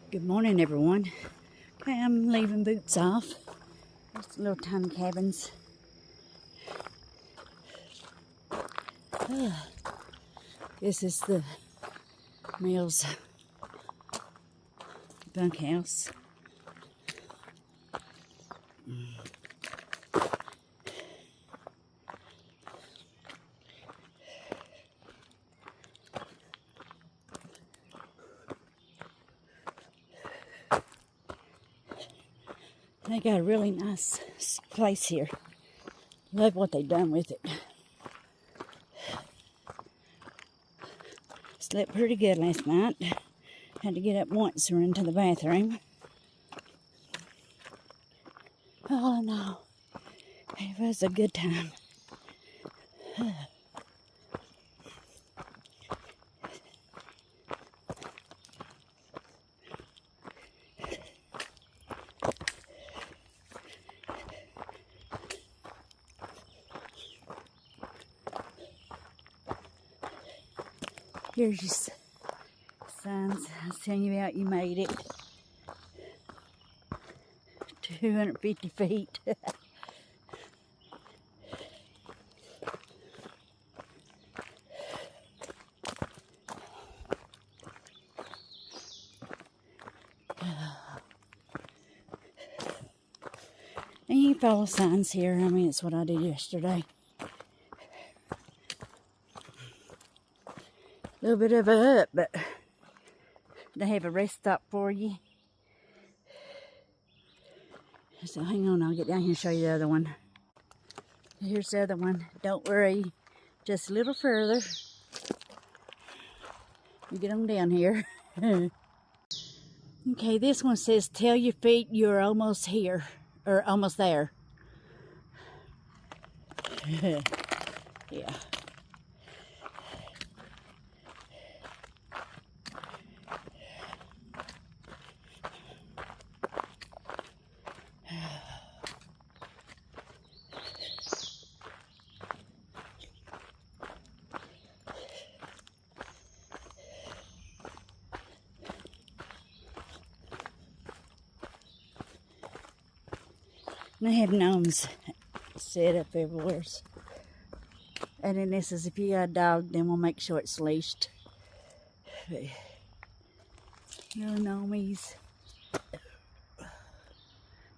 Good morning, everyone. Okay, I'm leaving boots off. Just little tiny cabins. This is the Mills bunkhouse. They got a really nice place here. Love what they've done with it. Slept pretty good last night. Had to get up once and run to the bathroom. Oh no, it was a good time. Here's your signs. I was telling you about you made it. 250 feet. And you can follow signs here. I mean, it's what I did yesterday. A little bit of a up, but they have a rest stop for you. So hang on, I'll get down here and show you the other one. Here's the other one. Don't worry, just a little further. You get them down here. Okay, this one says, tell your feet you're almost here, or almost there. Yeah. They have gnomes set up everywhere. And then this is if you got a dog, then we'll make sure it's leashed. Little gnomies.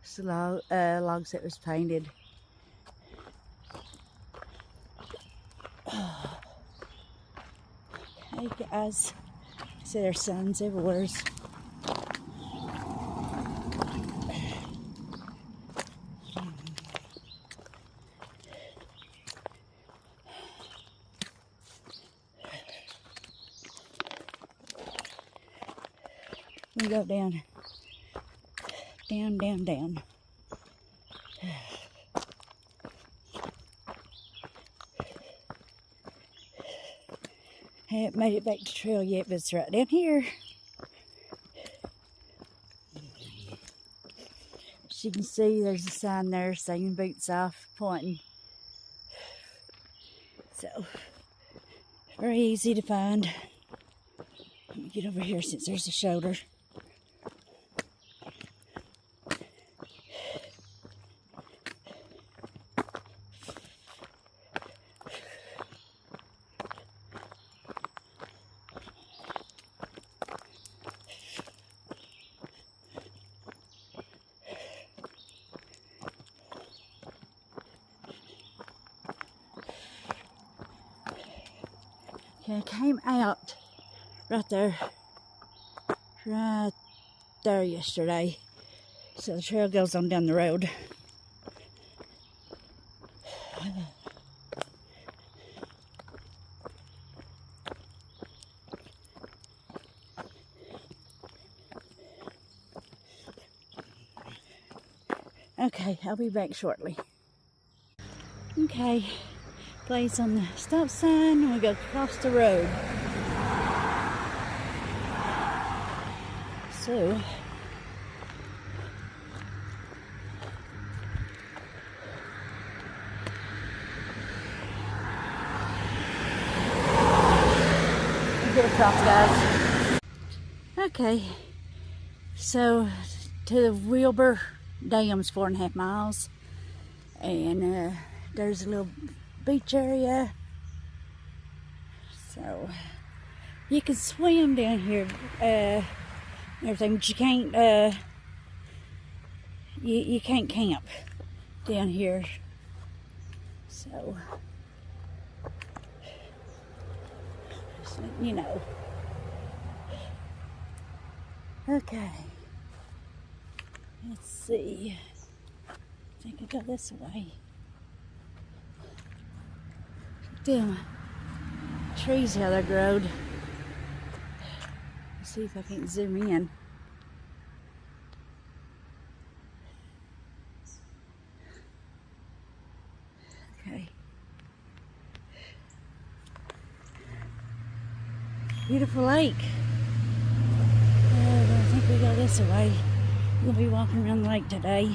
It's logs that was painted. Hey guys, see there's signs everywhere. We go down. Haven't made it back to trail yet, but it's right down here. As you can see, there's a sign there saying boots off, pointing. So, very easy to find. Let me get over here since there's a shoulder. Okay, I came out right there yesterday. So the trail goes on down the road. Okay, I'll be back shortly. Okay, place on the stop sign and we go across the road. So, get across, guys. Okay, So to the Wilbur Dam's 4.5 miles, and there's a little beach area, so you can swim down here, everything, but you can't you can't camp down here, so you know. Okay, let's see. I think I go this way. Damn trees how they're growed. Let's see if I can zoom in. Okay. Beautiful lake. I think we go this way. We'll be walking around the lake today.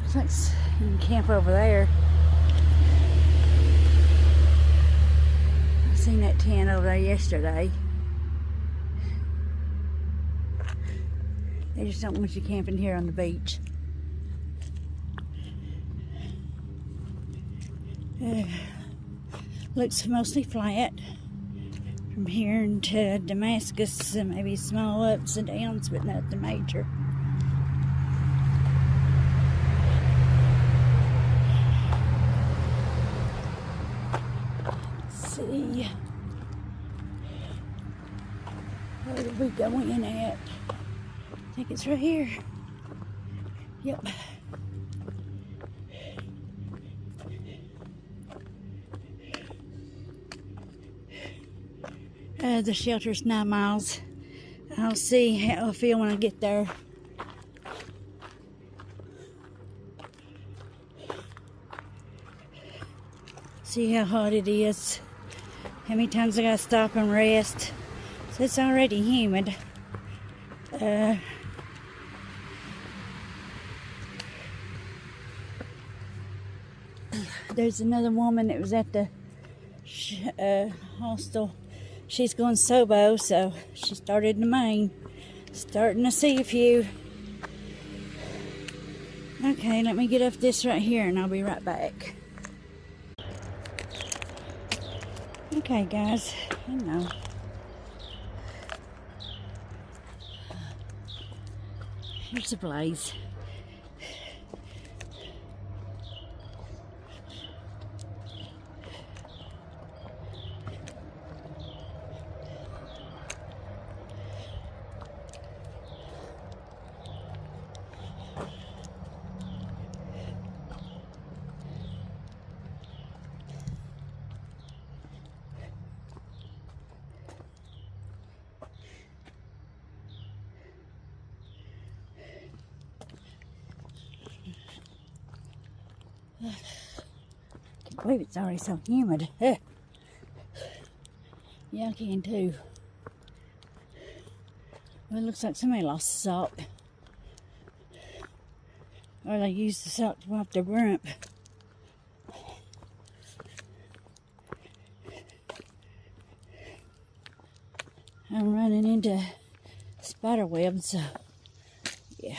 Looks like you can camp over there. I seen that tent over there yesterday. They just don't want you camping here on the beach. Looks mostly flat from here into Damascus, and maybe small ups and downs, but nothing major. Let's see, where are we going at? I think it's right here. Yep. The shelter's 9 miles. I'll see how I feel when I get there. See how hot it is. How many times I gotta stop and rest. So it's already humid. There's another woman that was at the hostel. She's going sobo, so she started in the main. Starting to see a few. Okay, let me get up this right here and I'll be right back. Okay, guys, you know. Here's the blaze. Can't believe it's already so humid. Yeah, I can too. Well, it looks like somebody lost the sock. Or they used the sock to wipe their rump. I'm running into spider webs, so yeah.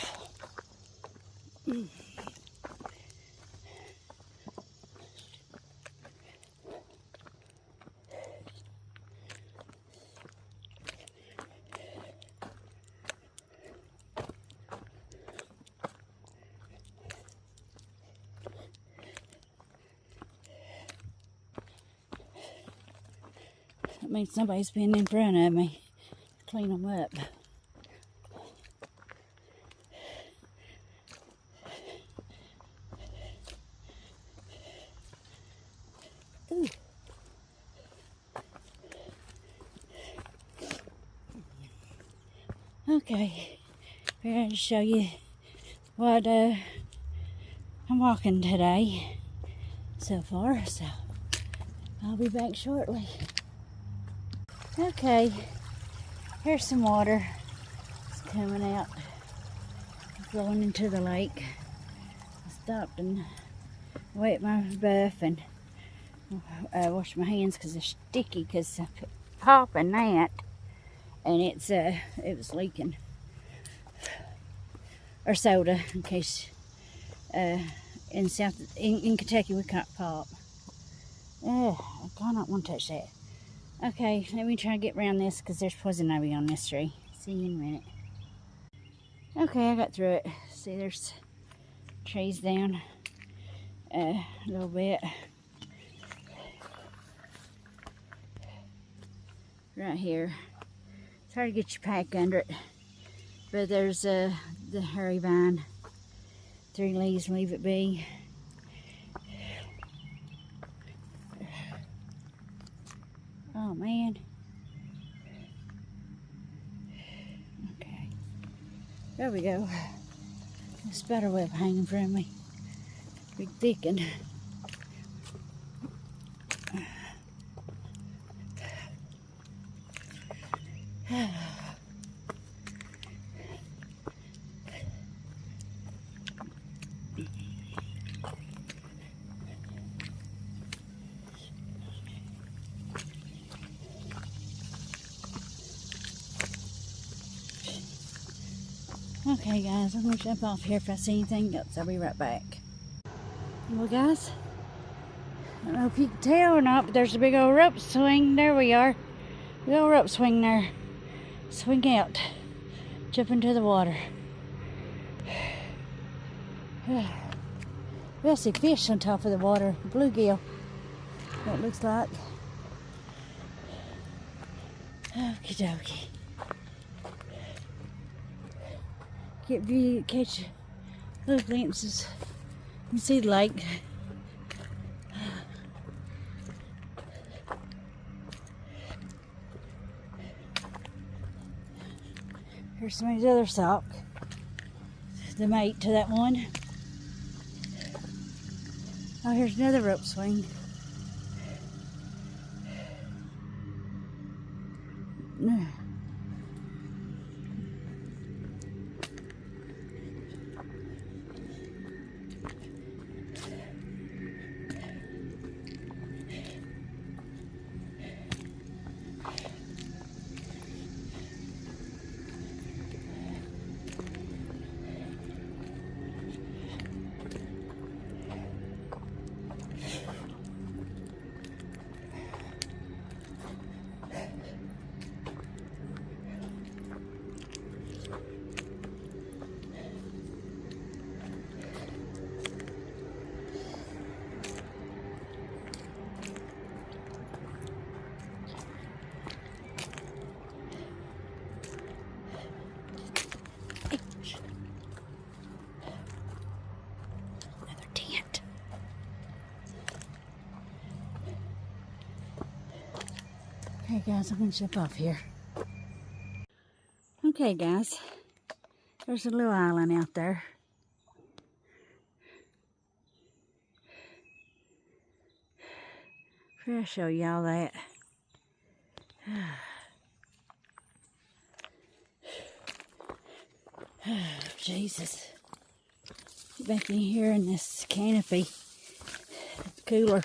That means somebody's been in front of me to clean them up. Ooh. Okay, we're going to show you what I'm walking today so far, so I'll be back shortly. Okay, here's some water. It's coming out, going into the lake. I stopped and wet my buff and wash my hands because they're sticky because I put pop in that, and it was leaking. Or soda, in case in Kentucky we caught pop. I do not want to touch that. Okay, let me try to get around this because there's poison ivy on this tree. See you in a minute. Okay, I got through it. See, there's trees down a little bit. Right here. It's hard to get your pack under it. But there's the hairy vine. 3 leaves, leave it be. Oh man. Okay. There we go. The spider web hanging from me. Big thickened. Okay guys, I'm going to jump off here. If I see anything else, I'll be right back. Well guys, I don't know if you can tell or not, but there's a big old rope swing. There we are. Big old rope swing there. Swing out. Jump into the water. We'll see fish on top of the water. Bluegill. What it looks like. Okie dokie. Catch little glimpses. You can see the lake. Here's somebody's other sock. The mate to that one. Oh, here's another rope swing. Okay guys, I'm going to jump off here. Okay guys, there's a little island out there. I'll show y'all that. Oh, Jesus. Get back in here in this canopy. It's cooler.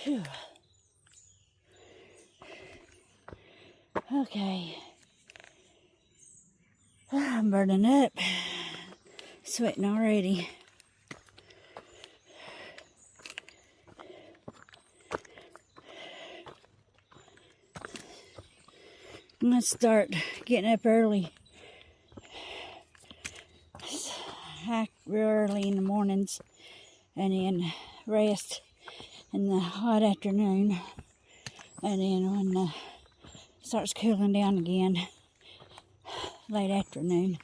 Whew. Okay. I'm burning up. Sweating already. I'm going to start getting up early. Hike real early in the mornings and then rest in the hot afternoon, and then when it starts cooling down again, late afternoon,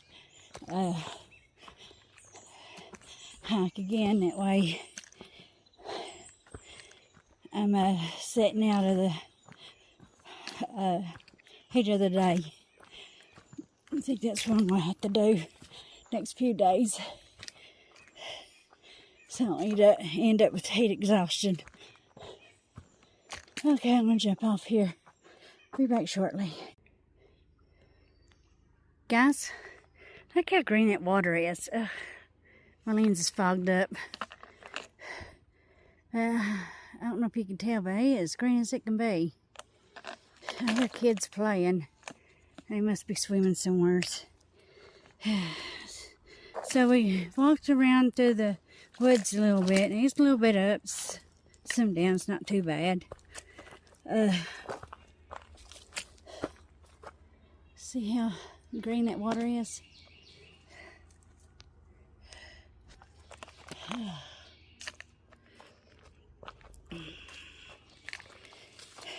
hike again. That way I'm setting out of the heat of the day. I think that's what I'm going to have to do next few days. So I don't end up with heat exhaustion. Okay, I'm going to jump off here. Be back shortly. Guys, look how green that water is. Ugh, my lens is fogged up. I don't know if you can tell, but it is as green as it can be. Other kids playing. They must be swimming somewhere. So we walked around through the woods a little bit. And it's a little bit ups, some downs, not too bad. See how green that water is?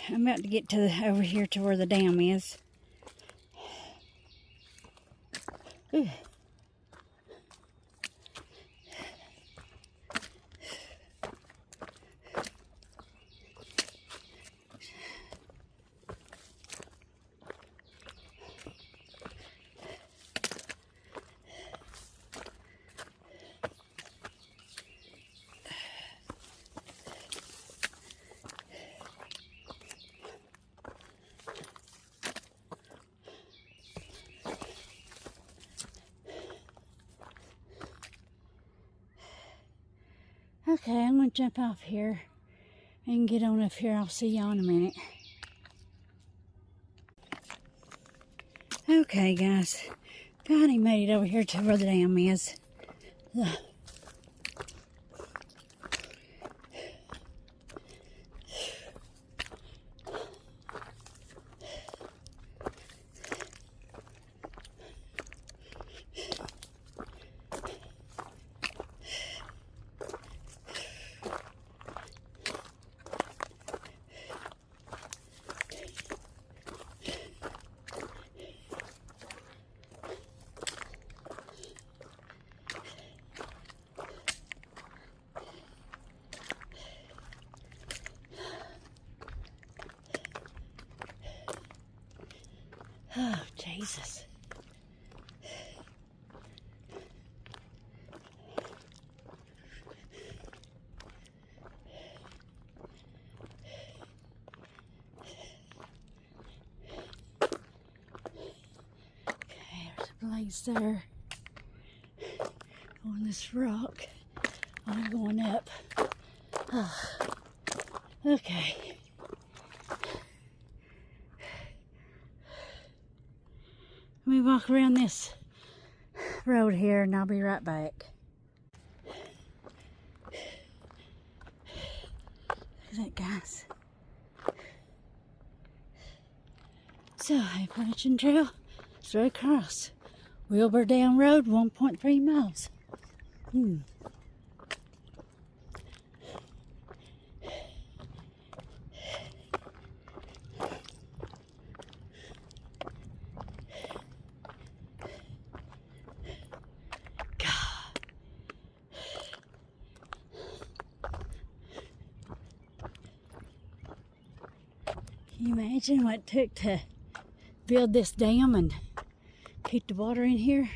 I'm about to get to over here to where the dam is. Ooh. Okay, I'm going to jump off here and get on up here. I'll see y'all in a minute. Okay, guys. Finally made it over here to where the dam is. Oh, Jesus. Okay, there's a place there on this rock. I'm going up. Oh, okay. Let me walk around this road here and I'll be right back. Look at that, guys. So, Appalachian Trail, straight across. Wilbur Down Road, 1.3 miles. Can you imagine what it took to build this dam and keep the water in here?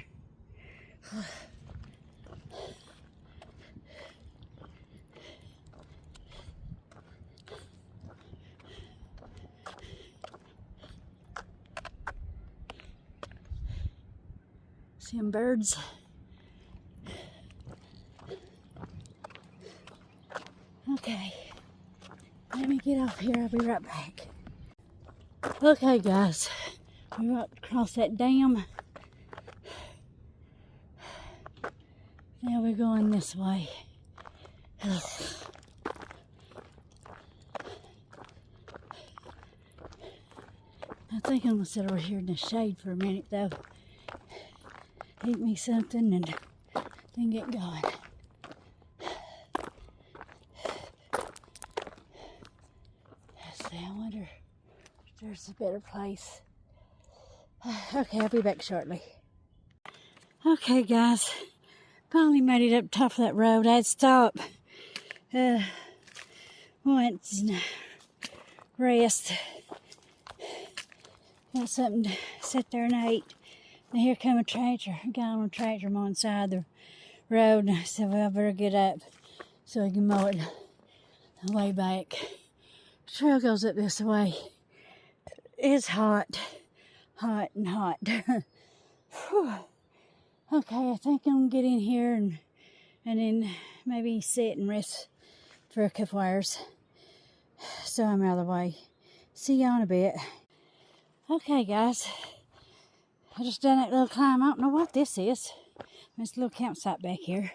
Some birds. Okay, let me get off here. I'll be right back. Okay, guys, we walked across that dam. Now we're going this way. I think I'm gonna sit over here in the shade for a minute, though. Eat me something and then get going. I wonder if there's a better place. Okay, I'll be back shortly. Okay, guys, finally made it up top of that road. I had to stop once and rest. Got something to sit there and eat. And here come a tractor. A guy on a tractor on the side of the road. And I said, well, I better get up. so we can mow it the way back. The trail goes up this way. It's hot, hot and hot. Okay, I think I'm gonna get in here and then maybe sit and rest for a couple hours so I'm out of the way. See y'all in a bit. Okay, guys, I just done that little climb. I don't know what this is. There's a little campsite back here.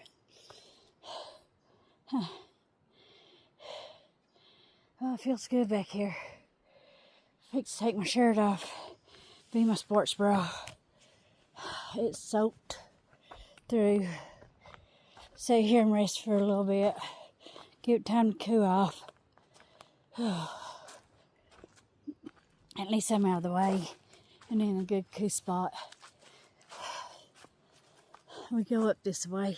Oh, it feels good back here. Fix to take my shirt off. Be my sports bra. It's soaked through. Stay here and rest for a little bit. Give it time to cool off. At least I'm out of the way and in a good cool spot. We go up this way.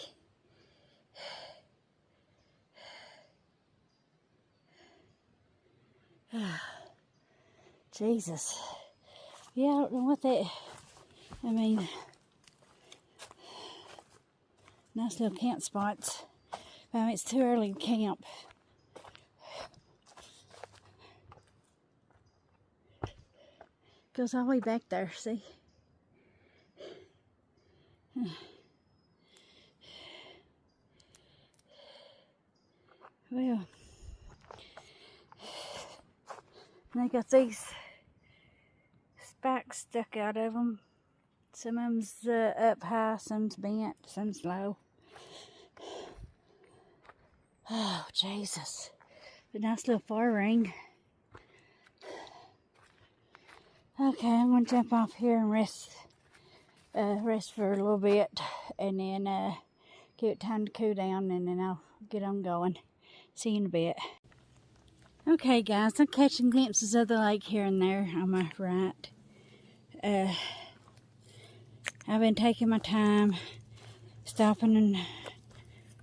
Jesus. Yeah, I don't know what that, I mean, nice little camp spots. But I mean, it's too early to camp. Goes all the way back there, see? Well, they got these spikes stuck out of them. Some of them's up high, some's bent, some's low. Oh, Jesus. A nice little fire ring. Okay, I'm going to jump off here and rest for a little bit, and then give it time to cool down, and then I'll get on going. See you in a bit. Okay, guys, I'm catching glimpses of the lake here and there on my right. I've been taking my time, stopping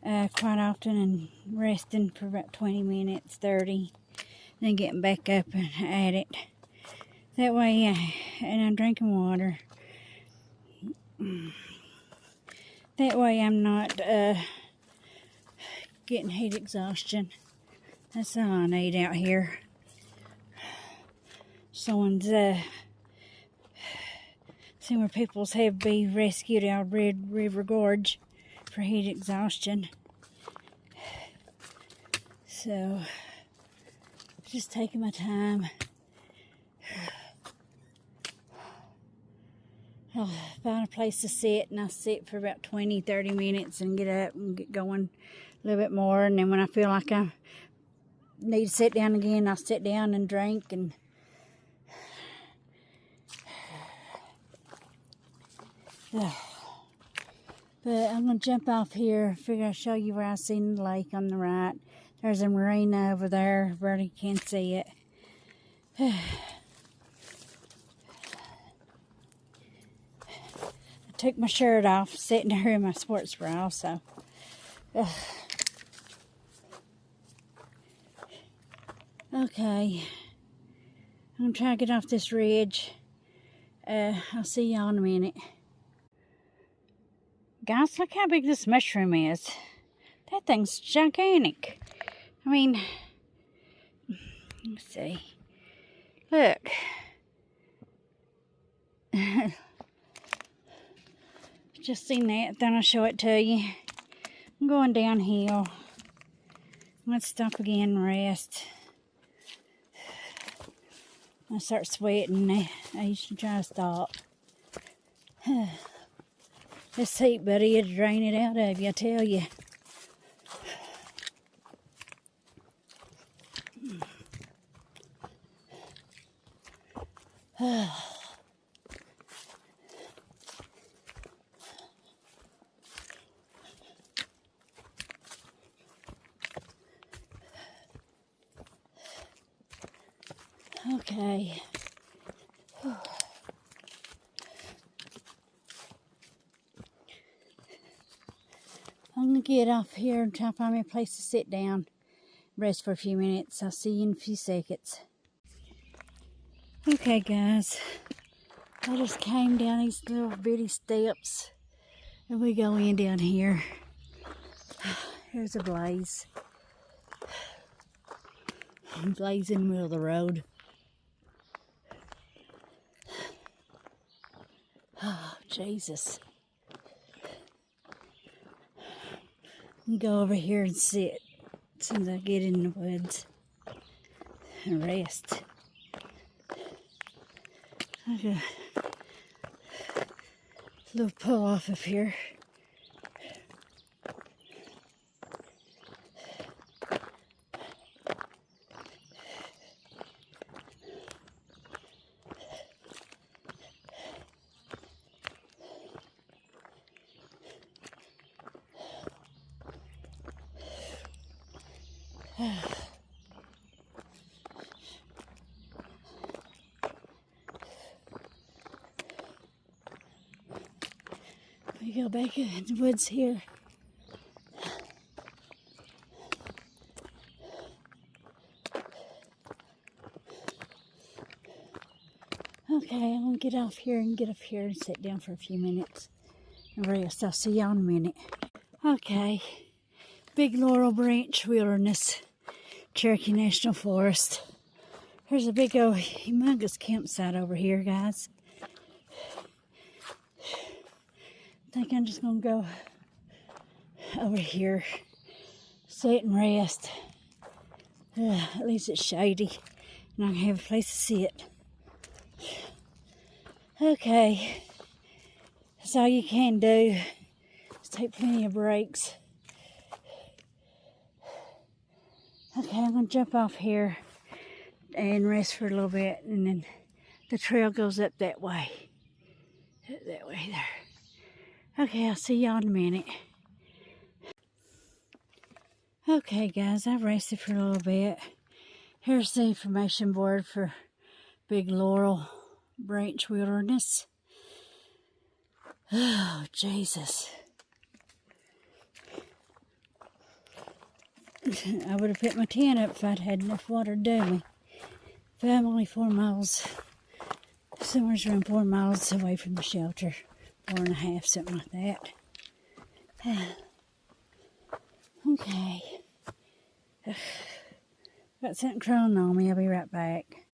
and quite often and resting for about 20 minutes, 30, then getting back up and at it. That way, and I'm drinking water. That way I'm not getting heat exhaustion. That's all I need out here. Someone's seen where people's have been rescued out of Red River Gorge for heat exhaustion. So, just taking my time. I'll find a place to sit, and I'll sit for about 20, 30 minutes and get up and get going a little bit more. And then when I feel like I need to sit down again, I'll sit down and drink. And but I'm going to jump off here. Figure I'll show you where I seen the lake on the right. There's a marina over there. Barely can see it. Took my shirt off, sitting there in my sports bra, so. Okay. I'm going to try to get off this ridge. I'll see y'all in a minute. Guys, look how big this mushroom is. That thing's gigantic. I mean, let's see. Look. Just seen that, then I'll show it to you. I'm going downhill. Let's stop again and rest. I start sweating. I usually try to stop. This heat, buddy, it'll drain it out of you, I tell you. Okay. I'm going to get off here and try to find me a place to sit down. Rest for a few minutes. I'll see you in a few seconds. Okay, guys. I just came down these little bitty steps. And we go in down here. Here's a blaze. Blaze in the middle of the road. Oh, Jesus. Go over here and sit as soon as I get in the woods and rest. I got a little pull off of here. We go back in the woods here. Okay, I'm gonna get off here and get up here and sit down for a few minutes and rest. I'll see y'all in a minute. Okay, Big Laurel Branch Wilderness, Cherokee National Forest. There's a big old humongous campsite over here, guys. I think I'm just gonna go over here, sit and rest. At least it's shady and I can have a place to sit. Okay, that's all you can do. Just take plenty of breaks. Okay, I'm gonna jump off here and rest for a little bit, and then the trail goes up that way. That way there. Okay, I'll see y'all in a minute. Okay, guys, I've rested for a little bit. Here's the information board for Big Laurel Branch Wilderness. Oh, Jesus. I would have put my tent up if I'd had enough water to do me. But I'm only 4 miles, somewhere around 4 miles away from the shelter. 4.5, something like that. Okay. Got something crawling on me. I'll be right back.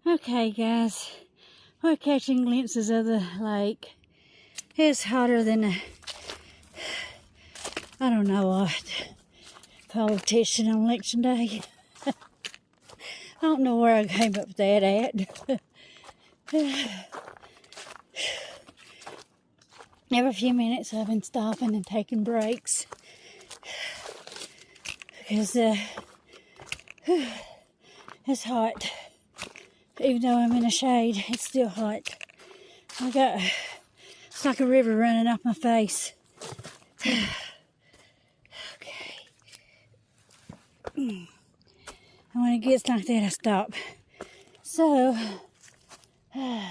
Okay, guys. We're catching glimpses of the lake. It's hotter than a, I don't know what, politician on election day. I don't know where I came up with that at. Every few minutes I've been stopping and taking breaks because it's hot. Even though I'm in the shade, it's still hot. It's like a river running off my face. Okay. And when it gets like that, I stop. So, there's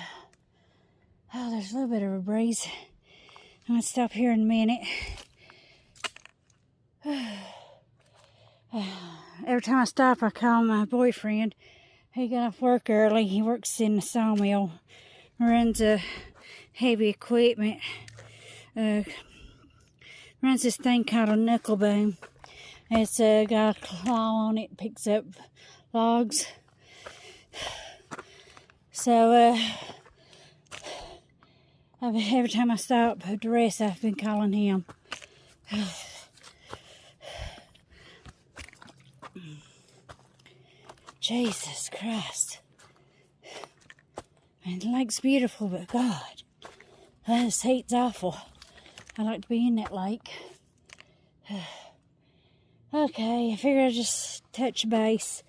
a little bit of a breeze. I'm going to stop here in a minute. Every time I stop, I call my boyfriend. He got off work early. He works in the sawmill. Runs heavy equipment. Runs this thing called a knuckle boom. It's got a claw on it. Picks up logs. So, every time I stop to rest, I've been calling him. Jesus Christ. And the lake's beautiful, but God, this heat's awful. I like to be in that lake. Okay, I figure I'll just touch base.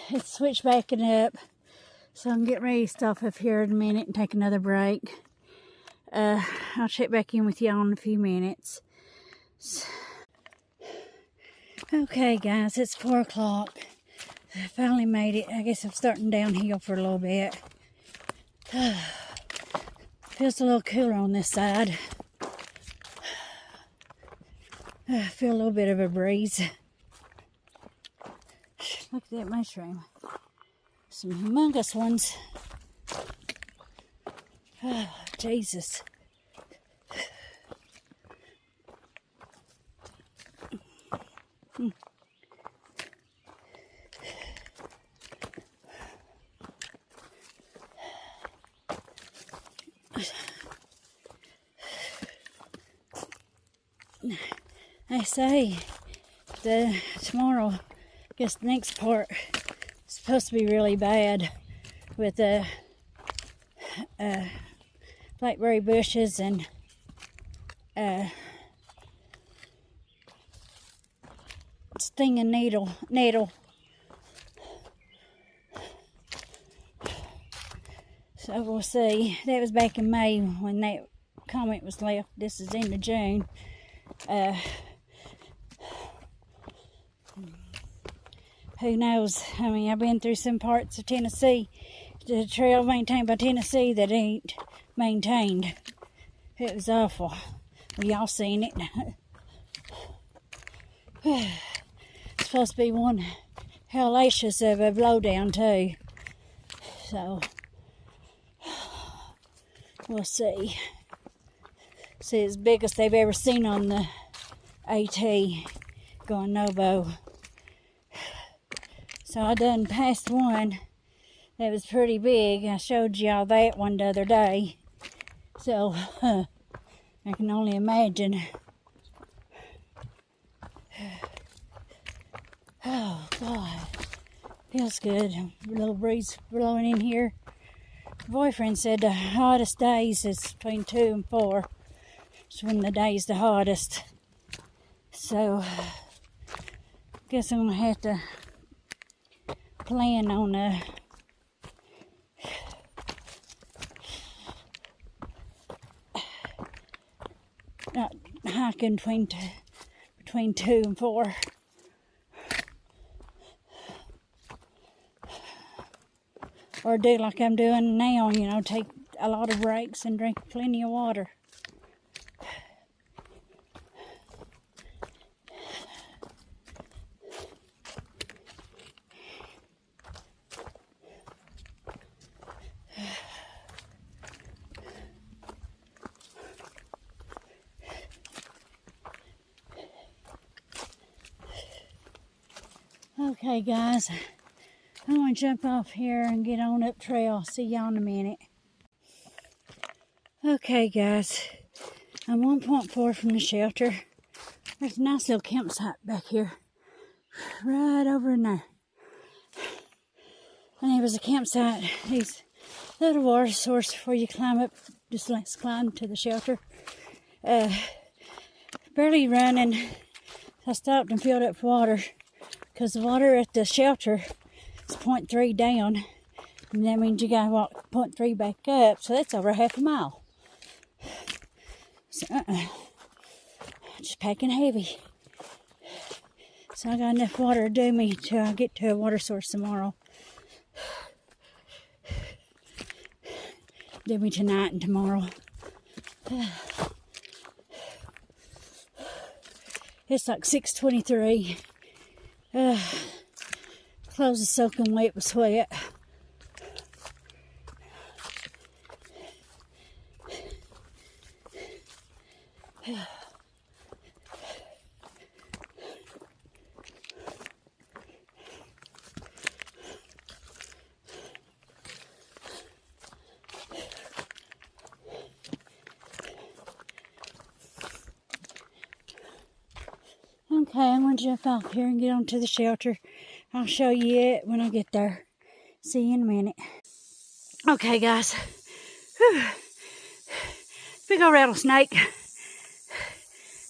It's switchbacking up, so I'm getting ready to stop up here in a minute and take another break. I'll check back in with y'all in a few minutes. Okay, guys, it's 4 o'clock. I finally made it. I guess I'm starting downhill for a little bit. Feels a little cooler on this side. I feel a little bit of a breeze. Look at that mushroom. Some humongous ones. Oh, Jesus. They say tomorrow, I guess the next part is supposed to be really bad with the blackberry bushes and stinging nettle. So we'll see. That was back in May when that comment was left. This is end of June. Who knows? I mean, I've been through some parts of Tennessee, the trail maintained by Tennessee, that ain't maintained. It was awful. Y'all seen it. It's supposed to be one hellacious of a blowdown too. So we'll see. See, it's the biggest they've ever seen on the AT going Novo. So I done passed one that was pretty big. I showed y'all that one the other day. So I can only imagine. Oh God, feels good. A little breeze blowing in here. My boyfriend said the hottest days is between 2 and 4. It's when the day's the hottest. So guess I'm gonna have to plan on not hiking between 2 and 4. Or do like I'm doing now, you know, take a lot of breaks and drink plenty of water. Okay, guys, I'm going to jump off here and get on up trail. See y'all in a minute. Okay, guys, I'm 1.4 from the shelter. There's a nice little campsite back here, right over in there. And there was a campsite, these little water source before you climb up. Just let's climb to the shelter. Barely running. I stopped and filled up water because the water at the shelter is 0.3 down, and that means you gotta walk 0.3 back up, so that's over half a mile. So just packing heavy. So I got enough water to do me till I get to a water source tomorrow. Do me tonight and tomorrow. It's like 6:23. Clothes are soaking wet with sweat. Okay, I'm going to jump off here and get onto the shelter. I'll show you it when I get there. See you in a minute. Okay, guys. Whew. Big old rattlesnake.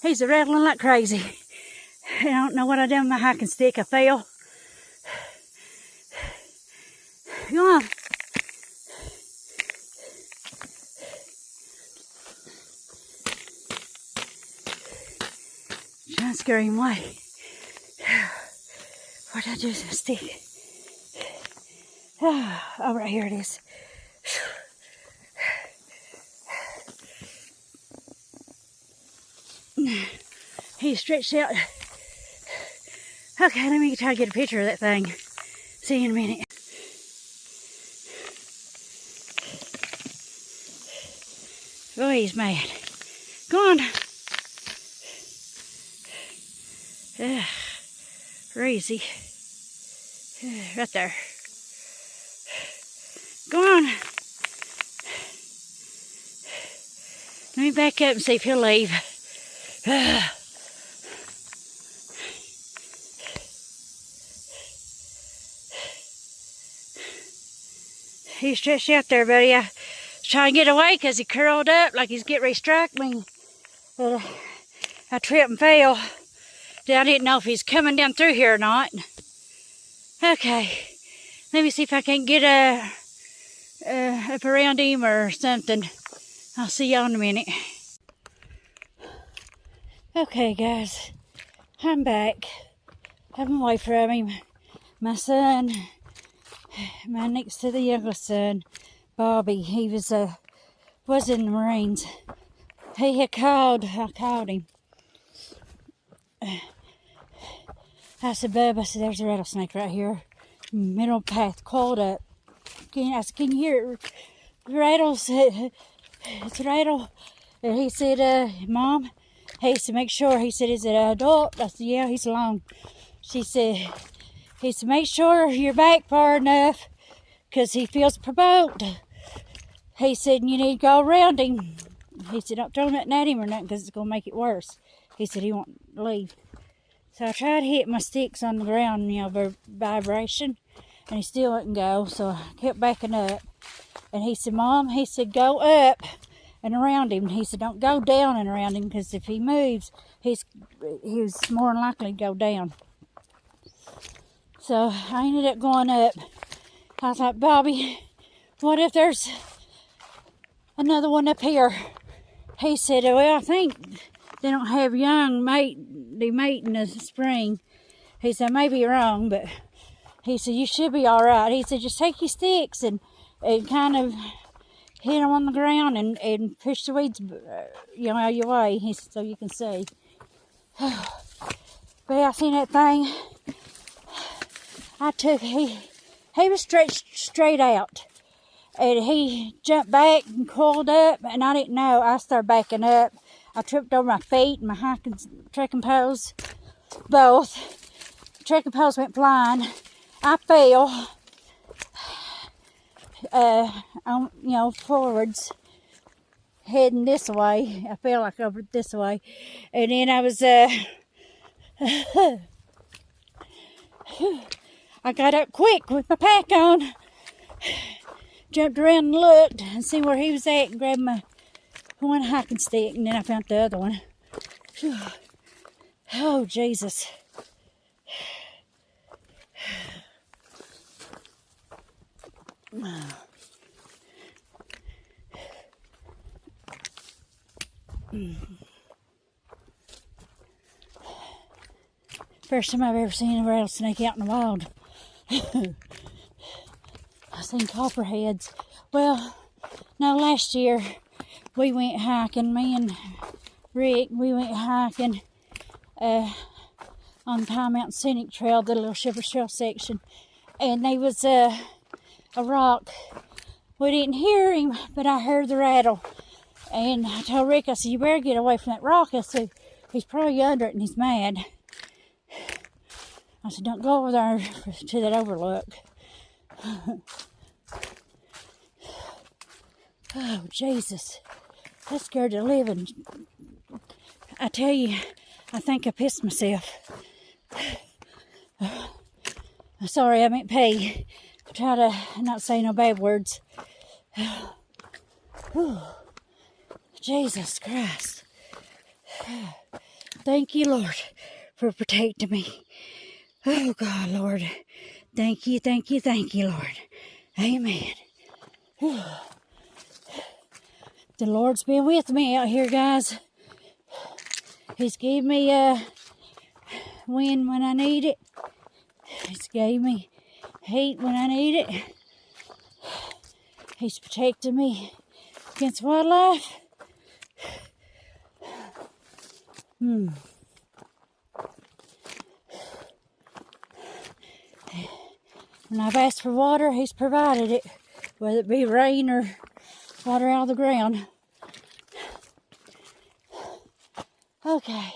He's a rattling like crazy. I don't know what I done with my hiking stick. I fell. Come on. Trying to scare him away. What did I do with the stick? Oh, right here it is. He's stretched out. Okay, let me try to get a picture of that thing. See you in a minute. Oh, he's mad. Go on. Crazy. Right there. Go on. Let me back up and see if he'll leave. He's stretched out there, buddy. I was trying to get away because he curled up like he's getting ready to strike me. But I tripped and fell. I didn't know if he's coming down through here or not. Okay. Let me see if I can get up around him or something. I'll see y'all in a minute. Okay, guys. I'm back. I'm away from him. My son, my next to the youngest son, Bobby, he was in the Marines. He had called, I called him. I said, Bub, I said, there's a rattlesnake right here. Middle path, coiled up. I said, can you hear it? Rattles. It's a rattle. And he said, Mom, he said, make sure. He said, is it an adult? I said, yeah, he's long. He said, make sure you're back far enough because he feels provoked. He said, you need to go around him. He said, don't throw nothing at him or nothing because it's going to make it worse. He said he won't leave. So I tried to hit my sticks on the ground, vibration, and he still wouldn't go. So I kept backing up. And he said, Mom, he said, go up and around him. He said, don't go down and around him because if he moves, he's more than likely to go down. So I ended up going up. I thought, Bobby, what if there's another one up here? He said, well, I think they don't have young they mate in the spring. He said, I may be wrong, but he said, you should be all right. He said, just take your sticks and kind of hit them on the ground and push the weeds, out of your way. He said, so you can see. But I seen that thing. He was stretched straight out. And he jumped back and coiled up, and I didn't know. I started backing up. I tripped over my feet and my trekking poles, both. Trekking poles went flying. I fell, forwards, heading this way. I fell like over this way. And then I was, I got up quick with my pack on. Jumped around and looked and see where he was at and grabbed my one hiking stick, and then I found the other one. Whew. Oh, Jesus. First time I've ever seen a rattlesnake out in the wild. I've seen copperheads. Well, no, last year we went hiking, me and Rick, we went hiking on Pine Mountain Scenic Trail, the little Shepherd's Trail section. And there was a rock. We didn't hear him, but I heard the rattle. And I told Rick, I said, you better get away from that rock. I said, he's probably under it and he's mad. I said, don't go over there to that overlook. Oh, Jesus. That scared the living. I tell you, I think I pissed myself. Sorry, I meant pee. I try to not say no bad words. Jesus Christ. Thank you, Lord, for protecting me. Oh, God, Lord. Thank you, Lord. Amen. The Lord's been with me out here, guys. He's gave me wind when I need it. He's gave me heat when I need it. He's protected me against wildlife. When I've asked for water, he's provided it, whether it be rain or water out of the ground. Okay.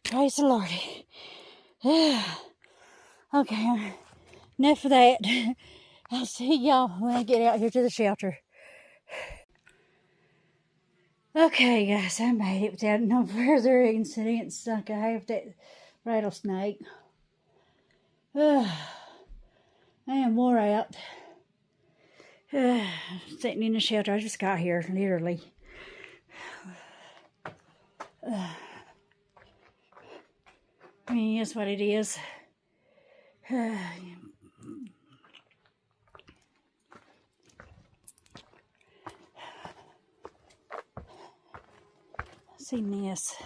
Praise the Lord. Okay, enough of that. I'll see y'all when I get out here to the shelter. Okay, guys, I made it without no further incidents like I have that rattlesnake. I am wore out. Sitting in the shelter. I just got here, literally. I mean, that's what it is. Seen this.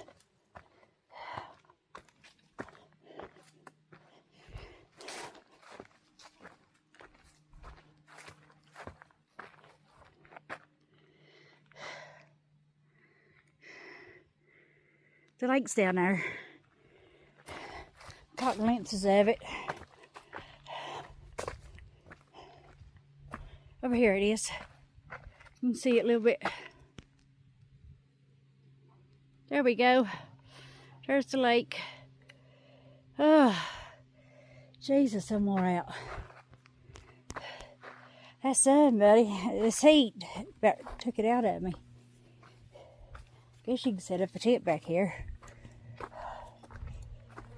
The lake's down there. Caught glimpses of it. Over here it is. You can see it a little bit. There we go. There's the lake. Oh, Jesus, I'm wore out. That sun, buddy. This heat about took it out of me. Guess you can set up a tent back here.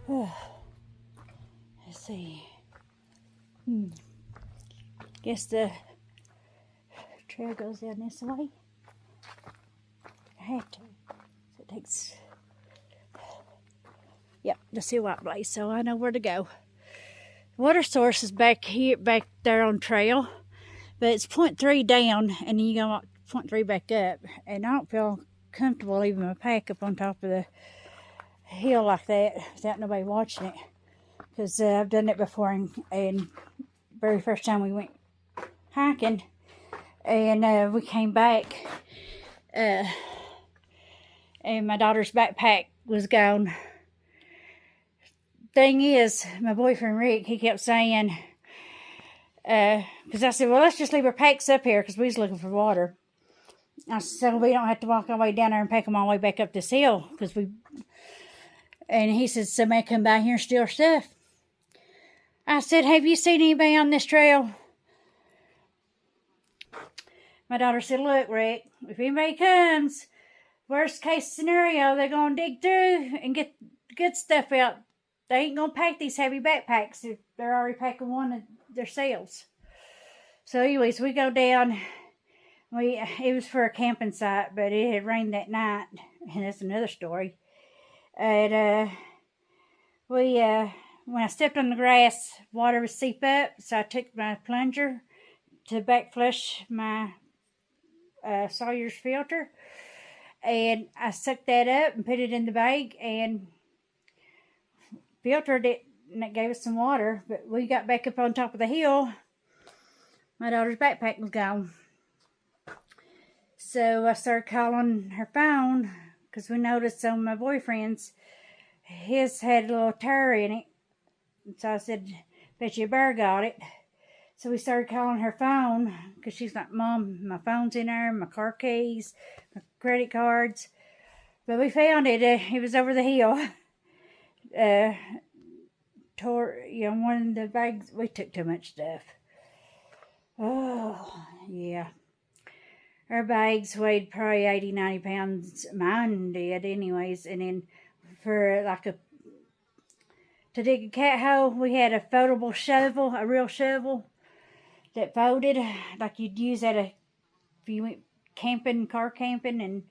Let's see. Guess the trail goes down this way. I have to. So it takes. Yep, the sea white blaze, so I know where to go. Water source is back there on trail, but it's 0.3 down, and then you go 0.3 back up, and I don't feel comfortable leaving my pack up on top of the hill like that without nobody watching it, because I've done it before, and very first time we went hiking, and we came back, and my daughter's backpack was gone. Thing is, my boyfriend Rick, he kept saying, because I said, well, let's just leave our packs up here, because we was looking for water. I said, so we don't have to walk all the way down there and pack them all the way back up this hill, because and he said, somebody come by here and steal our stuff. I said, have you seen anybody on this trail? My daughter said, look, Rick, if anybody comes, worst case scenario, they're going to dig through and get the good stuff out. They ain't going to pack these heavy backpacks if they're already packing one of themselves. So anyways, we go down. It was for a camping site, but it had rained that night, and that's another story. And when I stepped on the grass, water would seep up, so I took my plunger to back flush my Sawyer's filter, and I sucked that up and put it in the bag and filtered it, and it gave us some water. But we got back up on top of the hill. My daughter's backpack was gone. So I started calling her phone, because we noticed on my boyfriend's, his had a little tear in it. So I said, bet you a bear got it. So we started calling her phone, because she's like, Mom, my phone's in there, my car keys, my credit cards. But we found it. It was over the hill. One of the bags, we took too much stuff. Oh, yeah. Our bags weighed probably 80, 90 pounds. Mine did anyways. And then for to dig a cat hole, we had a foldable shovel, a real shovel that folded, like you'd use if you went camping, car camping, and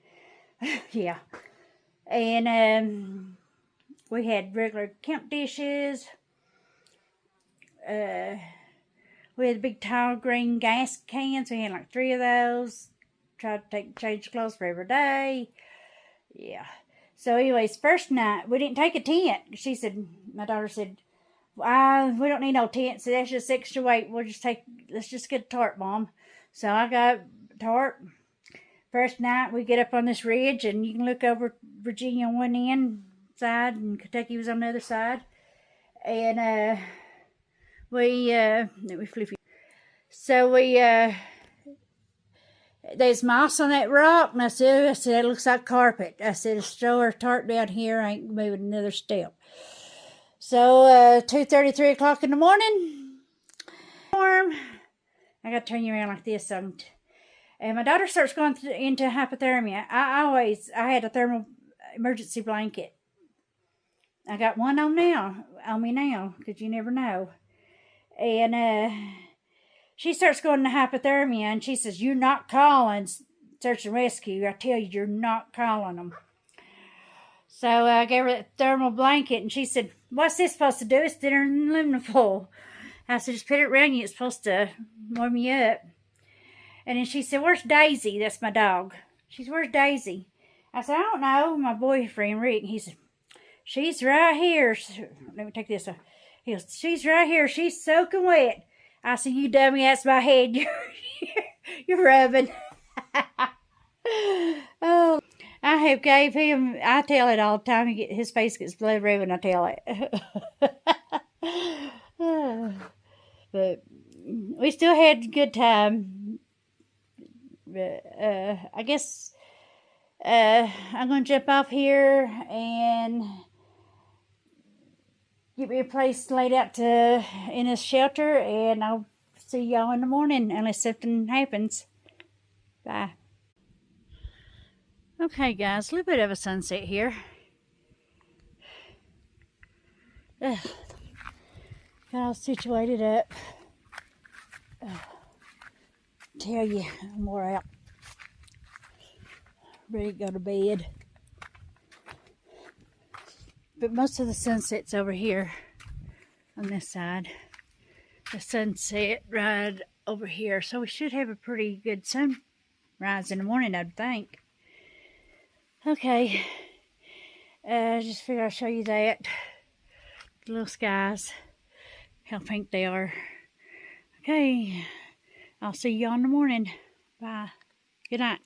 yeah. And we had regular camp dishes. We had big tall green gas cans. We had like 3 of those. Tried to change clothes for every day. Yeah. So anyways, first night, we didn't take a tent. My daughter said, we don't need no tent, so that's just extra weight. Let's just get a tarp, Mom. So I got a tarp. First night, we get up on this ridge, and you can look over Virginia on one end side, and Kentucky was on the other side. And there's moss on that rock, and I said, it looks like carpet. I said, let's throw our tarp down here. I ain't moving another step. So 2:30, 3 o'clock in the morning. Warm. I got to turn you around like this. And my daughter starts going into hypothermia. I had a thermal emergency blanket. I got one on me now, because you never know. And she starts going to hypothermia, and she says, "You're not calling search and rescue. I tell you, you're not calling them." So I gave her that thermal blanket, and she said, "What's this supposed to do? It's thinner than aluminum foil." I said, "Just put it around you. It's supposed to warm you up." And then she said, "Where's Daisy?" That's my dog. She said, "Where's Daisy?" I said, "I don't know." My boyfriend, Rick, he said, "She's right here." Let me take this off. He goes, "She's right here. She's soaking wet." I said, "You dummy, that's my head. You're rubbing." Oh, I have gave him, I tell it all the time. His face gets blood red when I tell it. But we still had a good time. But I guess I'm going to jump off here and get me a place laid out in a shelter, and I'll see y'all in the morning unless something happens. Bye. Okay, guys, a little bit of a sunset here. Got all situated up. Tell you, I'm wore out. Ready to go to bed. But most of the sunset's over here on this side. The sunset right over here. So we should have a pretty good sunrise in the morning, I'd think. Okay. Just figured I'll show you that. The little skies. How pink they are. Okay. I'll see you all in the morning. Bye. Good night.